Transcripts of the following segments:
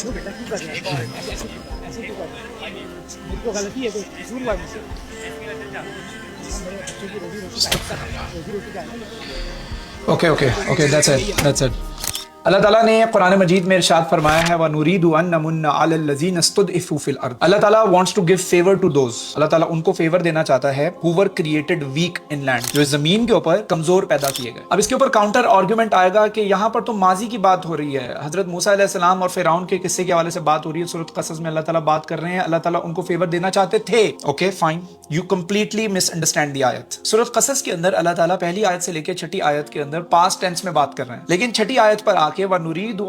वो बेटा क्यों कर रहे हैं ऐसे ऐसे ऐसे क्यों कर रहे हैं मेरी तो गलती है कोई कसूर हुआ है मुझसे मेरे बच्चों की रोजी रोटी का हिस्सा रोजी रोटी का है okay okay okay, that's it. Allah Taala ने कुरान मजीद में इरशाद फरमाया है व नुरीदु अन नमुन्ना अलल लज़ीना इस्तुदइफू फिल अर्द। Allah Taala wants to give favour to those, Allah Taala उनको फेवर देना चाहता है who were created weak in land, जो जमीन के ऊपर कमजोर पैदा किए गए। अब इसके ऊपर काउंटर आर्गुमेंट आएगा कि यहाँ पर तो माजी की बात हो रही है, हजरत मूसा अलैहिस्सलाम और फिरौन के किस्से के हवाले से बात हो रही है, सूरत क़सस में अल्लाह ताला बात कर रहे हैं, अल्लाह ताला उनको फेवर देना चाहते थे। Okay fine, you completely misunderstand the आयत। सूरत क़सस के अंदर अल्लाह ताला पहली आयत से लेकर छठी आयत के अंदर पास्ट टेंस में बात कर रहे हैं, लेकिन छठी आयत पर आके व नुरीदु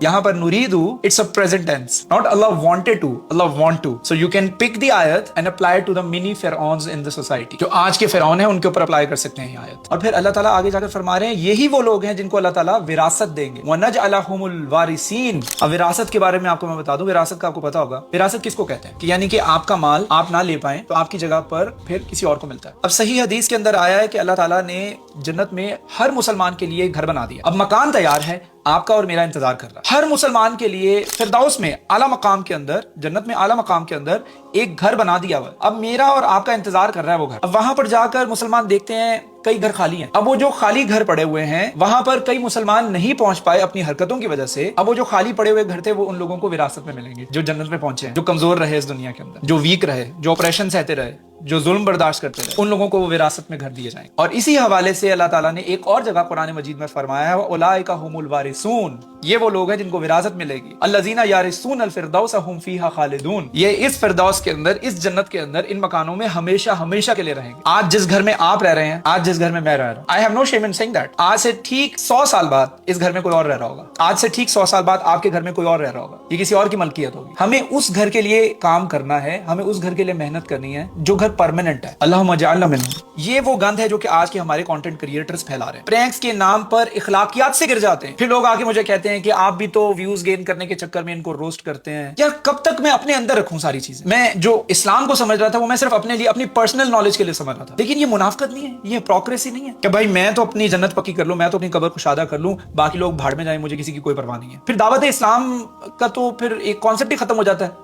यहाँ पर नुरीदु it's a present tense, not Allah wanted to, Allah want to. So you can pick the आयत and apply to the mini फिरौन्स इन द सोसाइटी, जो आज के फिरौन हैं उनके ऊपर अप्लाई कर सकते हैं ये आयत। और फिर अल्लाह ताला आगे जाकर फरमा रहे हैं यही वो लोग हैं जिनको अल्लाह ताला विरासत देंगे, वनजअलहुमुल वारिसीन। अब विरासत के बारे में आपको मैं बता दूं, विरासत का आपको पता होगा विरासत किसको कहते हैं कि यानी कि आपका माल आप ना ले पाए तो आपकी जगह पर फिर किसी और को मिलता है। अब सही हदीस के अंदर आया है कि अल्लाह ताला ने जन्नत में हर मुसलमान के लिए घर बना दिया। अब मकान तैयार है, आपका और मेरा इंतजार कर रहा है। हर मुसलमान के लिए फिरदौस में आला मकाम के अंदर, जन्नत में आला मकाम के अंदर एक घर बना दिया हुआ है। अब मेरा और आपका इंतजार कर रहा है वो घर। अब वहां पर जाकर मुसलमान देखते हैं कई घर खाली हैं। अब वो जो खाली घर पड़े हुए हैं वहां पर कई मुसलमान नहीं पहुंच पाए अपनी हरकतों की वजह से। अब वो जो खाली पड़े हुए घर थे वो उन लोगों को विरासत में मिलेंगे जो जन्नत में पहुंचे हैं, जो कमजोर रहे इस दुनिया के अंदर, जो वीक रहे, जो ऑपरेशन सहते रहे, जो जुल्म बर्दाश्त करते रहे, उन लोगों को वो विरासत में घर दिए जाएंगे। और इसी हवाले से अल्लाह ताला ने एक और जगह कुरान मजीद में फरमाया है उलाइका हुमुल वारिसून, ये वो लोग हैं जिनको विरासत मिलेगी। अल्लज़ीना यारिसून अल फिरदौस हुम फीहा खालिदून, ये इस फिरदौस के अंदर, इस जन्नत के अंदर, इन मकानों में हमेशा हमेशा के लिए रहेंगे। आज जिस घर में आप रह रहे हैं, आज जिस घर में मैं रह रहा हूं, I have no shame in saying that, आज से ठीक 100 साल बाद इस घर में कोई और रह रहा होगा, आज से ठीक 100 साल बाद आपके घर में कोई और रह रहा होगा, ये किसी और की मलकियत होगी। हमें उस घर के लिए काम करना है, हमें उस घर के लिए मेहनत करनी है जो घर परमानेंट है। अल्लाहुम्मा जअलना मिन्हुम। ये वो गंद है जो कि आज के हमारे कंटेंट क्रिएटर्स फैला रहे हैं, प्रैंक्स के नाम पर इखलाकियात से गिर जाते हैं। फिर लोग आके मुझे कहते हैं कि आप भी तो व्यूज गेन करने के चक्कर में इनको रोस्ट करते हैं। यार कब तक मैं अपने अंदर रखूं सारी चीजें? मैं जो इस्लाम को समझ रहा था वो मैं सिर्फ अपने लिए, अपनी पर्सनल नॉलेज के लिए समझ रहा था, लेकिन ये मुनाफिकत नहीं है, ये हिपोक्रेसी नहीं है कि भाई मैं तो अपनी जन्नत पक्की कर लूं, मैं तो अपनी कब्र कुशादा कर लूं, बाकी लोग भाड़ में जाएं, मुझे किसी की कोई परवाह नहीं है। फिर दावत इस्लाम का तो फिर एक कॉन्सेप्ट ही खत्म हो जाता है।